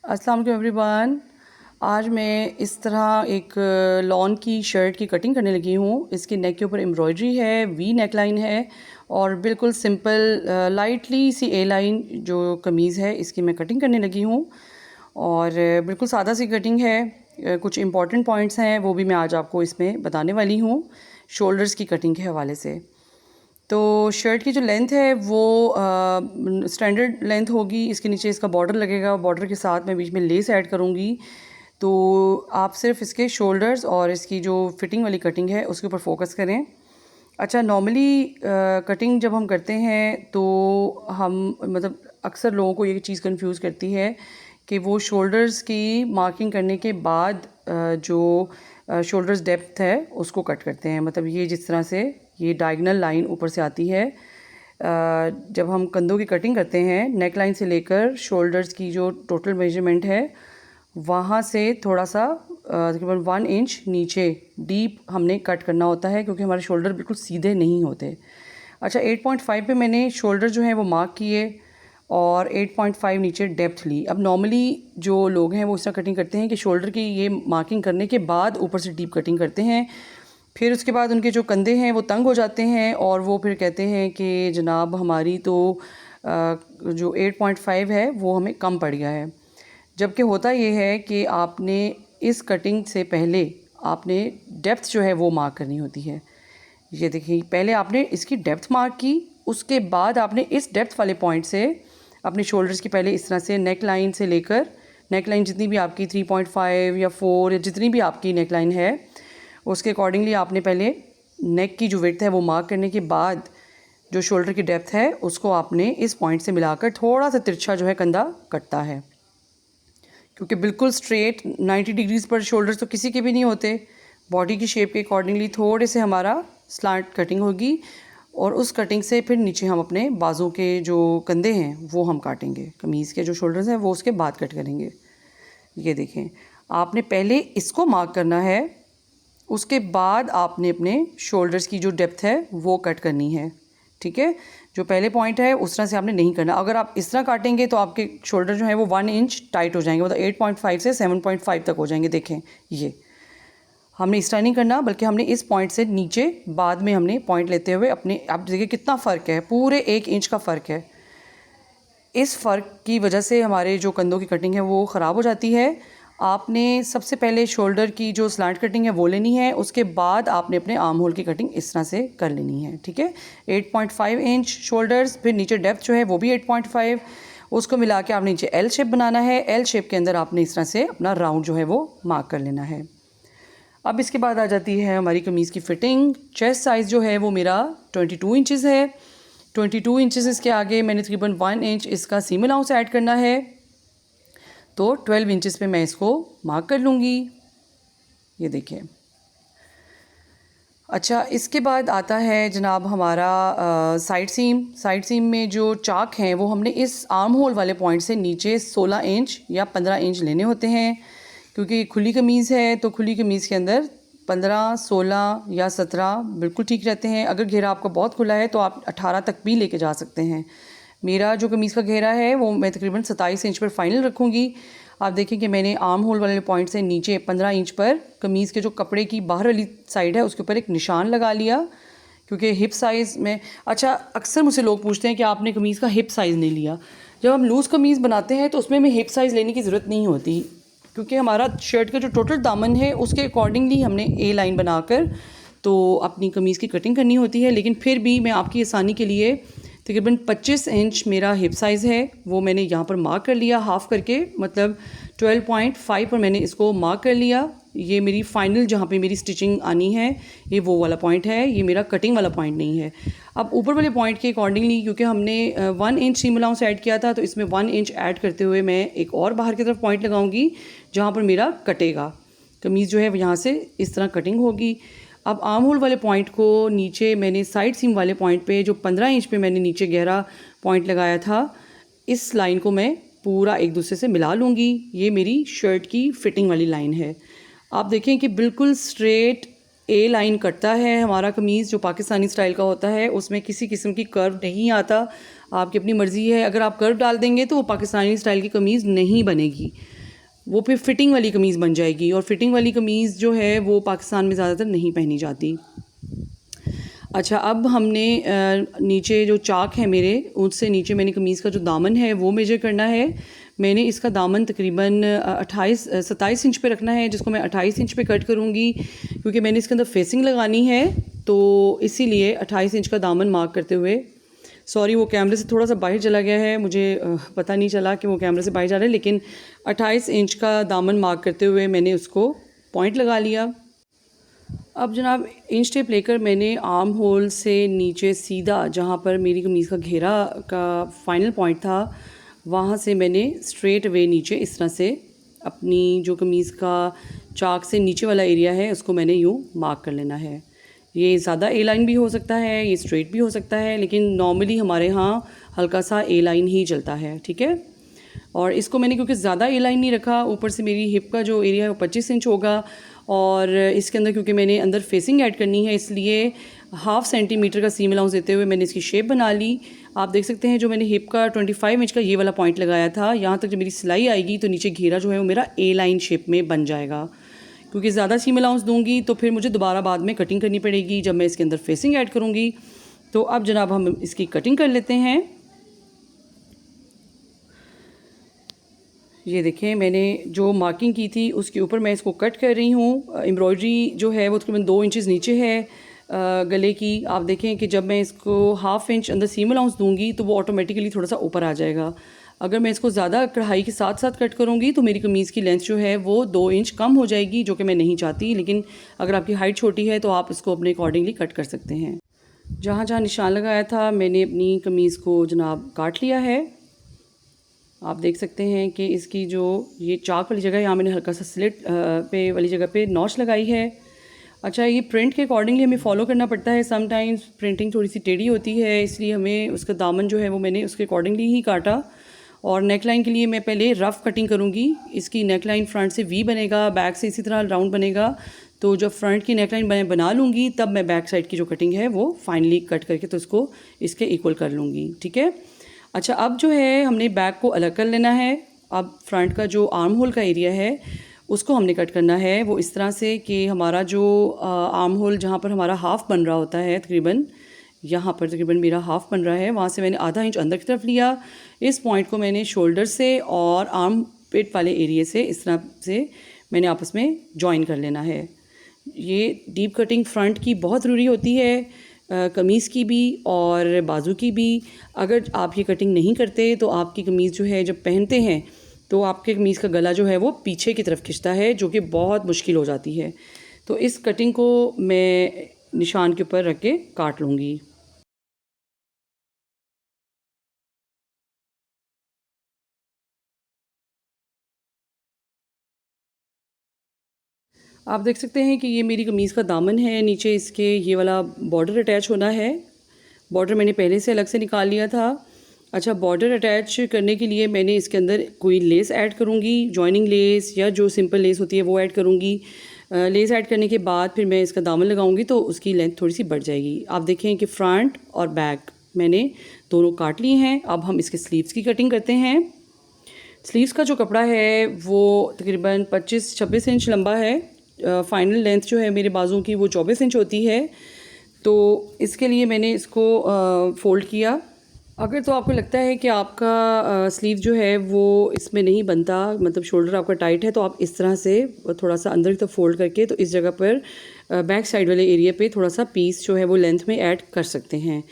अस्सलाम वालेकुम एवरीवन। आज मैं इस तरह एक लॉन की शर्ट की कटिंग करने लगी हूँ। इसकी नेक के ऊपर एम्ब्रॉयडरी है, वी नेक लाइन है और बिल्कुल सिंपल लाइटली सी ए लाइन जो कमीज़ है इसकी मैं कटिंग करने लगी हूँ और बिल्कुल सादा सी कटिंग है। कुछ इंपॉर्टेंट पॉइंट्स हैं वो भी मैं आज आपको इसमें बताने वाली हूँ शोल्डर्स की कटिंग के हवाले से। तो शर्ट की जो लेंथ है वो स्टैंडर्ड लेंथ होगी। इसके नीचे इसका बॉर्डर लगेगा, बॉर्डर के साथ मैं बीच में लेस ऐड करूँगी। तो आप सिर्फ इसके शोल्डर्स और इसकी जो फिटिंग वाली कटिंग है उसके ऊपर फोकस करें। अच्छा, नॉर्मली कटिंग जब हम करते हैं तो हम मतलब अक्सर लोगों को ये चीज़ कंफ्यूज करती है कि वो शोल्डर्स की मार्किंग करने के बाद जो शोल्डर्स डेप्थ है उसको कट करते हैं। मतलब ये जिस तरह से ये डायगनल लाइन ऊपर से आती है, जब हम कंधों की कटिंग करते हैं नेक लाइन से लेकर शोल्डर्स की जो टोटल मेजरमेंट है वहाँ से थोड़ा सा तकरीबन 1 इंच नीचे डीप हमने कट करना होता है क्योंकि हमारे शोल्डर बिल्कुल सीधे नहीं होते। अच्छा, 8.5 पे मैंने शोल्डर जो हैं वो मार्क किए और 8.5 नीचे डेप्थ ली। अब नॉर्मली जो लोग हैं वो इस तरह कटिंग करते हैं कि शोल्डर की ये मार्किंग करने के बाद ऊपर से डीप कटिंग करते हैं। फिर उसके बाद उनके जो कंधे हैं वो तंग हो जाते हैं और वो फिर कहते हैं कि जनाब हमारी तो जो 8.5 है वो हमें कम पड़ गया है। जबकि होता ये है कि आपने इस कटिंग से पहले आपने डेप्थ जो है वो मार्क करनी होती है। ये देखिए, पहले आपने इसकी डेप्थ मार्क की, उसके बाद आपने इस डेप्थ वाले पॉइंट से अपने शोल्डर्स की पहले इस तरह से नेक लाइन से लेकर नेक लाइन जितनी भी आपकी 3.5 या 4 या जितनी भी आपकी नेक लाइन है उसके अकॉर्डिंगली आपने पहले नेक की जो विड्थ है वो मार्क करने के बाद जो शोल्डर की डेप्थ है उसको आपने इस पॉइंट से मिलाकर थोड़ा सा तिरछा जो है कंधा कटता है, क्योंकि बिल्कुल स्ट्रेट 90 डिग्रीज़ पर शोल्डर्स तो किसी के भी नहीं होते। बॉडी की शेप के अकॉर्डिंगली थोड़े से हमारा स्लांट कटिंग होगी और उस कटिंग से फिर नीचे हम अपने बाजू के जो कंधे हैं वो हम काटेंगे। कमीज़ के जो शोल्डर्स हैं वो उसके बाद कट करेंगे। ये देखें, आपने पहले इसको मार्क करना है, उसके बाद आपने अपने शोल्डर्स की जो डेप्थ है वो कट करनी है। ठीक है, जो पहले पॉइंट है उस तरह से आपने नहीं करना। अगर आप इस तरह काटेंगे तो आपके शोल्डर जो है वो 1 इंच टाइट हो जाएंगे, मतलब 8.5 से 7.5 तक हो जाएंगे। देखें, ये हमने इस तरह नहीं करना बल्कि हमने इस पॉइंट से नीचे बाद में हमने पॉइंट लेते हुए अपने, आप देखिए कितना फ़र्क है, पूरे 1 इंच का फ़र्क है। इस फ़र्क की वजह से हमारे जो कंधों की कटिंग है वो ख़राब हो जाती है। आपने सबसे पहले शोल्डर की जो स्लांट कटिंग है वो लेनी है, उसके बाद आपने अपने आर्म होल की कटिंग इस तरह से कर लेनी है। ठीक है, 8.5 इंच शोल्डर्स, फिर नीचे डेप्थ जो है वो भी 8.5, उसको मिला के आपने नीचे एल शेप बनाना है। एल शेप के अंदर आपने इस तरह से अपना राउंड जो है वो मार्क कर लेना है। अब इसके बाद आ जाती है हमारी कमीज़ की फ़िटिंग। चेस्ट साइज़ जो है वो मेरा 22 इंचज़ है। 22 इंचज़ इसके आगे मैंने तकरीबन 1 इंच इसका सीम अलाउंस ऐड करना है, तो 12 इंचज़ पे मैं इसको मार्क कर लूँगी। ये देखिए। अच्छा, इसके बाद आता है जनाब हमारा साइड सीम। साइड सीम में जो चाक हैं वो हमने इस आर्म होल वाले पॉइंट से नीचे 16 इंच या 15 इंच लेने होते हैं, क्योंकि खुली कमीज़ है तो खुली कमीज़ के अंदर 15, 16 या 17 बिल्कुल ठीक रहते हैं। अगर घेरा आपका बहुत खुला है तो आप 18 तक भी लेके जा सकते हैं। मेरा जो कमीज़ का घेरा है वो मैं तकरीबन 27 इंच पर फाइनल रखूँगी। आप देखें कि मैंने आर्म होल वाले पॉइंट से नीचे 15 इंच पर कमीज़ के जो कपड़े की बाहर वाली साइड है उसके ऊपर एक निशान लगा लिया, क्योंकि हिप साइज़ में, अच्छा अक्सर मुझसे लोग पूछते हैं कि आपने कमीज़ का हिप साइज़ नहीं लिया। जब हम लूज़ कमीज़ बनाते हैं तो उसमें हमें हिप साइज़ लेने की ज़रूरत नहीं होती, क्योंकि हमारा शर्ट का जो टोटल दामन है उसके अकॉर्डिंगली हमने ए लाइन बनाकर तो अपनी कमीज़ की कटिंग करनी होती है। लेकिन फिर भी मैं आपकी आसानी के लिए तकरीबन 25 इंच मेरा हिप साइज़ है वो मैंने यहाँ पर मार्क कर लिया हाफ़ करके, मतलब 12.5 पर मैंने इसको मार्क कर लिया। ये मेरी फ़ाइनल जहाँ पे मेरी स्टिचिंग आनी है ये वो वाला पॉइंट है, ये मेरा कटिंग वाला पॉइंट नहीं है। अब ऊपर वाले पॉइंट के अकॉर्डिंगली क्योंकि हमने 1 इंच सीम अलाउंस ऐड किया था तो इसमें 1 इंच ऐड करते हुए मैं एक और बाहर की तरफ पॉइंट लगाऊंगी जहाँ पर मेरा कटेगा। कमीज़ जो है यहाँ से इस तरह कटिंग होगी। अब आर्म होल वाले पॉइंट को नीचे मैंने साइड सीम वाले पॉइंट पे जो 15 इंच पे मैंने नीचे गहरा पॉइंट लगाया था, इस लाइन को मैं पूरा एक दूसरे से मिला लूँगी। ये मेरी शर्ट की फ़िटिंग वाली लाइन है। आप देखें कि बिल्कुल स्ट्रेट ए लाइन कटता है हमारा कमीज़ जो पाकिस्तानी स्टाइल का होता है, उसमें किसी किस्म की कर्व नहीं आता। आपकी अपनी मर्ज़ी है, अगर आप कर्व डाल देंगे तो वो पाकिस्तानी स्टाइल की कमीज़ नहीं बनेगी। वो फिर फ़िटिंग वाली कमीज़ बन जाएगी, और फ़िटिंग वाली कमीज़ जो है वो पाकिस्तान में ज़्यादातर नहीं पहनी जाती। अच्छा, अब हमने नीचे जो चाक है मेरे, उससे नीचे मैंने कमीज़ का जो दामन है वो मेजर करना है। मैंने इसका दामन तकरीबन 27 इंच पे रखना है, जिसको मैं 28 इंच पे कट करूँगी, क्योंकि मैंने इसके अंदर फेसिंग लगानी है, तो इसीलिए 28 इंच का दामन मार्क करते हुए। सॉरी, वो कैमरे से थोड़ा सा बाहर चला गया है, मुझे पता नहीं चला कि वो कैमरे से बाहर जा रहा है, लेकिन 28 इंच का दामन मार्क करते हुए मैंने उसको पॉइंट लगा लिया। अब जनाब, इंच टेप लेकर मैंने आर्म होल से नीचे सीधा, जहाँ पर मेरी कमीज़ का घेरा का फाइनल पॉइंट था, वहाँ से मैंने स्ट्रेट वे नीचे इस तरह से अपनी जो कमीज़ का चाक से नीचे वाला एरिया है उसको मैंने यूँ मार्क कर लेना है। ये ज़्यादा ए लाइन भी हो सकता है, ये स्ट्रेट भी हो सकता है, लेकिन नॉर्मली हमारे यहाँ हल्का सा ए लाइन ही चलता है, ठीक है। और इसको मैंने क्योंकि ज़्यादा ए लाइन नहीं रखा, ऊपर से मेरी हिप का जो एरिया है वो 25 इंच होगा, और इसके अंदर क्योंकि मैंने अंदर फेसिंग ऐड करनी है, इसलिए हाफ़ सेंटीमीटर का सीम अलाउंस देते हुए मैंने इसकी शेप बना ली। आप देख सकते हैं जो मैंने हिप का 25 इंच का ये वाला पॉइंट लगाया था, यहाँ तक जब मेरी सिलाई आएगी तो नीचे घेरा जो है वो मेरा ए लाइन शेप में बन जाएगा। क्योंकि ज़्यादा सीम अलाउंस दूंगी तो फिर मुझे दोबारा बाद में कटिंग करनी पड़ेगी जब मैं इसके अंदर फेसिंग ऐड करूँगी। तो अब जनाब हम इसकी कटिंग कर लेते हैं। ये देखें, मैंने जो मार्किंग की थी उसके ऊपर मैं इसको कट कर रही हूँ। एम्ब्रॉयडरी जो है वो तकरीबन 2 इंचेस नीचे है गले की। आप देखें कि जब मैं इसको हाफ़ इंच अंदर सीम अलाउंस दूंगी तो वो ऑटोमेटिकली थोड़ा सा ऊपर आ जाएगा। अगर मैं इसको ज़्यादा कढ़ाई के साथ साथ कट करूँगी तो मेरी कमीज़ की लेंथ जो है वो 2 इंच कम हो जाएगी, जो कि मैं नहीं चाहती। लेकिन अगर आपकी हाइट छोटी है तो आप इसको अपने अकॉर्डिंगली कट कर सकते हैं। जहाँ जहाँ निशान लगाया था मैंने अपनी कमीज़ को जनाब काट लिया है। आप देख सकते हैं कि इसकी जो ये चाक वाली जगह है, यहाँ मैंने हल्का सा स्लिट पे वाली जगह पे नॉच लगाई है। अच्छा, ये प्रिंट के अकॉर्डिंगली हमें फॉलो करना पड़ता है। समटाइम्स प्रिंटिंग थोड़ी सी टेढ़ी होती है, इसलिए हमें उसका दामन जो है वो मैंने उसके अकॉर्डिंगली ही काटा। और नेक लाइन के लिए मैं पहले रफ़ कटिंग करूँगी। इसकी नेक लाइन फ्रंट से वी बनेगा, बैक से इसी तरह राउंड बनेगा। तो जब फ्रंट की नेक लाइन मैं बना लूँगी तब मैं बैक साइड की जो कटिंग है वो फाइनली कट करके तो इसको इसके इक्वल कर लूँगी, ठीक है। अच्छा, अब जो है हमने बैक को अलग कर लेना है। अब फ्रंट का जो आर्म होल का एरिया है उसको हमने कट करना है वो इस तरह से कि हमारा जो आर्म होल जहाँ पर हमारा हाफ़ बन रहा होता है, तकरीबन यहाँ पर तकरीबन मेरा हाफ़ बन रहा है, वहाँ से मैंने आधा इंच अंदर की तरफ लिया। इस पॉइंट को मैंने शोल्डर से और आर्म पेट वाले एरिए से इस तरह से मैंने आपस में जॉइन कर लेना है। ये डीप कटिंग फ्रंट की बहुत ज़रूरी होती है, कमीज़ की भी और बाजू की भी। अगर आप ये कटिंग नहीं करते तो आपकी कमीज़ जो है जब पहनते हैं तो आपके कमीज़ का गला जो है वो पीछे की तरफ खिंचता है, जो कि बहुत मुश्किल हो जाती है। तो इस कटिंग को मैं निशान के ऊपर रख के काट लूँगी। आप देख सकते हैं कि ये मेरी कमीज़ का दामन है, नीचे इसके ये वाला बॉर्डर अटैच होना है। बॉर्डर मैंने पहले से अलग से निकाल लिया था। अच्छा, बॉर्डर अटैच करने के लिए मैंने इसके अंदर कोई लेस ऐड करूँगी, जॉइनिंग लेस या जो सिंपल लेस होती है वो ऐड करूँगी। लेस ऐड करने के बाद फिर मैं इसका दामन लगाऊँगी तो उसकी लेंथ थोड़ी सी बढ़ जाएगी। आप देखें कि फ्रंट और बैक मैंने दोनों काट लिए हैं। अब हम इसके स्लीव्स की कटिंग करते हैं। स्लीव्स का जो कपड़ा है वो तकरीबन 25-26 इंच लंबा है। फाइनल लेंथ जो है मेरे बाजुओं की वो 24 इंच होती है। तो इसके लिए मैंने इसको फ़ोल्ड किया। अगर तो आपको लगता है कि आपका स्लीव जो है वो इसमें नहीं बनता, मतलब शोल्डर आपका टाइट है, तो आप इस तरह से थोड़ा सा अंदर की तरफ फोल्ड करके तो इस जगह पर बैक साइड वाले एरिया पे थोड़ा सा पीस जो है वो लेंथ में ऐड कर सकते हैं।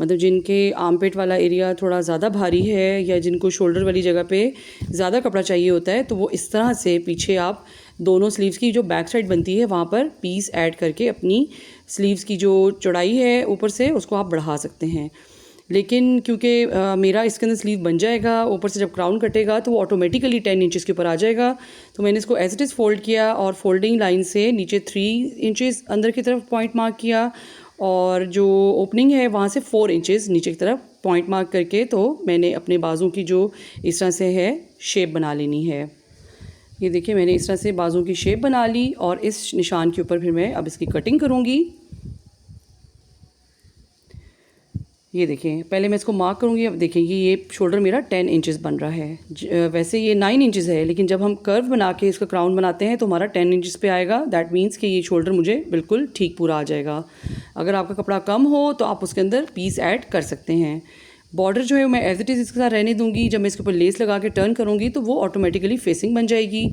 मतलब जिनके आर्मपेट वाला एरिया थोड़ा ज़्यादा भारी है या जिनको शोल्डर वाली जगह पे ज़्यादा कपड़ा चाहिए होता है, तो वो इस तरह से पीछे आप दोनों स्लीव्स की जो बैक साइड बनती है वहाँ पर पीस ऐड करके अपनी स्लीव्स की जो चौड़ाई है ऊपर से उसको आप बढ़ा सकते हैं। लेकिन क्योंकि मेरा इसके अंदर स्लीव बन जाएगा, ऊपर से जब क्राउन कटेगा तो वो ऑटोमेटिकली 10 इंचेस के ऊपर आ जाएगा। तो मैंने इसको एज इट इज़ फोल्ड किया और फोल्डिंग लाइन से नीचे 3 इंचेस अंदर की तरफ पॉइंट मार्क किया और जो ओपनिंग है वहाँ से 4 इंचेस नीचे की तरफ पॉइंट मार्क करके तो मैंने अपने बाजू की जो इस तरह से है शेप बना लेनी है। ये देखिए, मैंने इस तरह से बाजू की शेप बना ली और इस निशान के ऊपर फिर मैं अब इसकी कटिंग करूँगी। ये देखें, पहले मैं इसको मार्क करूँगी। अब देखें ये शोल्डर मेरा 10 इंचेस बन रहा है। वैसे ये 9 इंचेस है, लेकिन जब हम कर्व बना के इसका क्राउन बनाते हैं तो हमारा 10 इंचेस पे आएगा। दैट मीन्स कि ये शोल्डर मुझे बिल्कुल ठीक पूरा आ जाएगा। अगर आपका कपड़ा कम हो तो आप उसके अंदर पीस ऐड कर सकते हैं। बॉर्डर जो है मैं एज इट इज़ इसके साथ रहने दूँगी। जब मैं इसके ऊपर लेस लगा के टर्न करूँगी तो वो ऑटोमेटिकली फेसिंग बन जाएगी।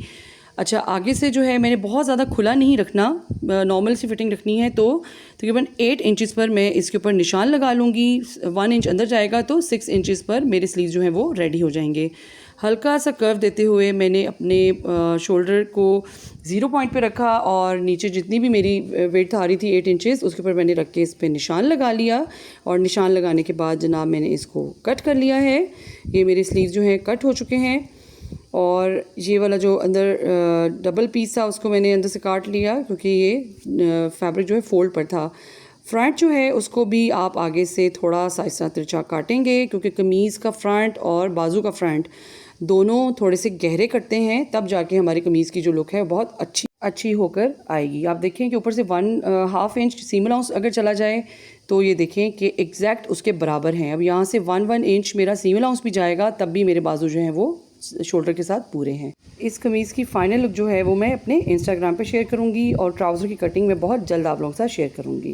अच्छा, आगे से जो है मैंने बहुत ज़्यादा खुला नहीं रखना, नॉर्मल सी फिटिंग रखनी है। तो तकरीबन 8 इंचेस पर मैं इसके ऊपर निशान लगा लूँगी। 1 इंच अंदर जाएगा तो 6 इंचेस पर मेरे स्लीव जो हैं वो रेडी हो जाएंगे। हल्का सा कर्व देते हुए मैंने अपने शोल्डर को 0 पॉइंट पे रखा और नीचे जितनी भी मेरी वेट आ रही थी 8 इंचेस, उसके ऊपर मैंने रख के इस पर निशान लगा लिया। और निशान लगाने के बाद जनाब मैंने इसको कट कर लिया है। ये मेरे स्लीव जो हैं कट हो चुके हैं। और ये वाला जो अंदर डबल पीस था उसको मैंने अंदर से काट लिया, क्योंकि ये फैब्रिक जो है फोल्ड पर था। फ्रंट जो है उसको भी आप आगे से थोड़ा सा इस तरह तिरछा काटेंगे, क्योंकि कमीज़ का फ्रंट और बाजू का फ्रंट दोनों थोड़े से गहरे कटते हैं, तब जाके हमारी कमीज़ की जो लुक है बहुत अच्छी होकर आएगी। आप देखें कि ऊपर से 1.5 इंच सीम अलाउंस अगर चला जाए तो ये देखें कि एग्जैक्ट उसके बराबर हैं। अब यहाँ से 1 इंच मेरा सीम अलाउंस भी जाएगा, तब भी मेरे बाजू जो हैं वो शोल्डर के साथ पूरे हैं। इस कमीज़ की फ़ाइनल लुक जो है वो मैं अपने इंस्टाग्राम पे शेयर करूँगी और ट्राउज़र की कटिंग में बहुत जल्द आप लोगों के साथ शेयर करूँगी।